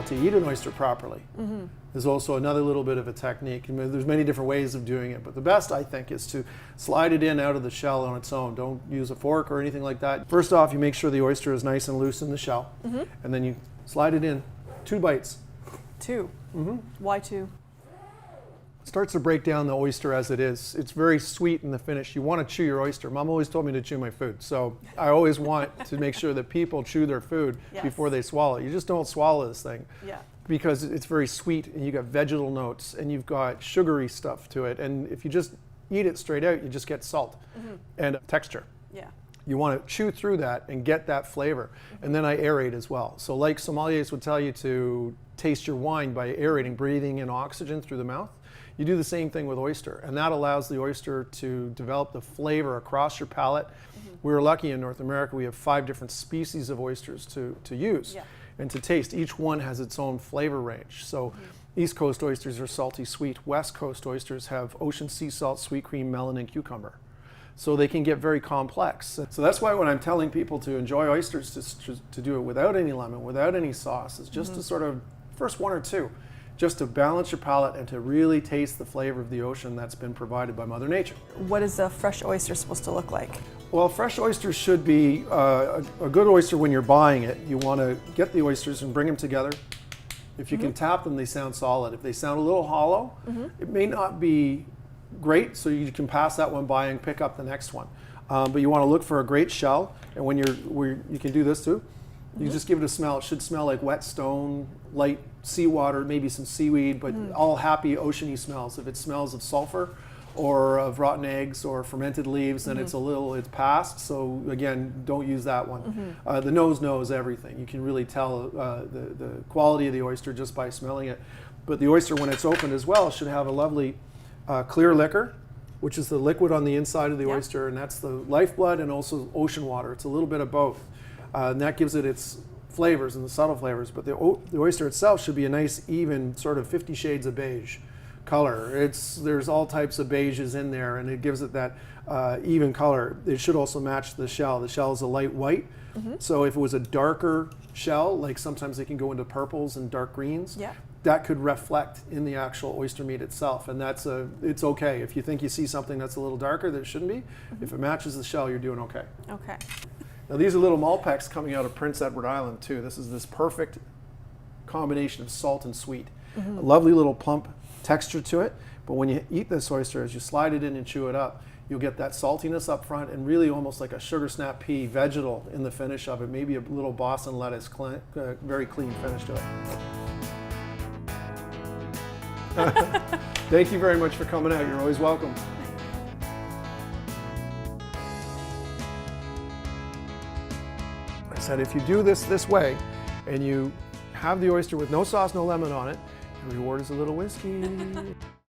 Now, to eat an oyster properly is also another little bit of a technique. I mean, there's many different ways of doing it, but the best, I think, is to slide it in out of the shell on its own. Don't use a fork or anything like that. First off, you make sure the oyster is nice and loose in the shell, and then you slide it in 2 bites. 2? Why 2? Starts to break down the oyster as it is. It's very sweet in the finish. You want to chew your oyster. Mom always told me to chew my food, so I always want to make sure that people chew their food before they swallow. You just don't swallow this thing because it's very sweet, and you got vegetal notes, and you've got sugary stuff to it. And if you just eat it straight out, you just get salt and texture. You want to chew through that and get that flavor. And then I aerate as well. So like sommeliers would tell you to taste your wine by aerating, breathing in oxygen through the mouth. You do the same thing with oyster, and that allows the oyster to develop the flavor across your palate. We're lucky in North America, we have 5 different species of oysters to use and to taste. Each one has its own flavor range. So East Coast oysters are salty sweet. West Coast oysters have ocean sea salt, sweet cream, melon, and cucumber. So they can get very complex. So that's why when I'm telling people to enjoy oysters, to do it without any lemon, without any sauce, it's just to sort of, first 1 or 2, just to balance your palate and to really taste the flavor of the ocean that's been provided by Mother Nature. What is a fresh oyster supposed to look like? Well, fresh oysters should be a good oyster when you're buying it. You want to get the oysters and bring them together. If you can tap them, they sound solid. If they sound a little hollow, it may not be great, so you can pass that one by and pick up the next one. But you want to look for a great shell, and when you can do this too. You just give it a smell. It should smell like wet stone, light seawater, maybe some seaweed, but all happy oceany smells. If it smells of sulfur or of rotten eggs or fermented leaves, then it's past. So again, don't use that one. The nose knows everything. You can really tell the quality of the oyster just by smelling it. But the oyster, when it's opened as well, should have a lovely clear liquor, which is the liquid on the inside of the oyster, and that's the lifeblood and also ocean water. It's a little bit of both. And that gives it its flavors and the subtle flavors. But the oyster itself should be a nice, even sort of 50 shades of beige color. There's all types of beiges in there, and it gives it that even color. It should also match the shell. The shell is a light white. So if it was a darker shell, like sometimes they can go into purples and dark greens, that could reflect in the actual oyster meat itself. And it's okay. If you think you see something that's a little darker that it shouldn't be, if it matches the shell, you're doing okay. Okay. Now these are little Malpecs coming out of Prince Edward Island too. This is this perfect combination of salt and sweet. A lovely little plump texture to it, but when you eat this oyster, as you slide it in and chew it up, you'll get that saltiness up front and really almost like a sugar snap pea vegetal in the finish of it, maybe a little Boston lettuce, very clean finish to it. Thank you very much for coming out. You're always welcome. I said if you do this way and you have the oyster with no sauce, no lemon on it, the reward is a little whiskey.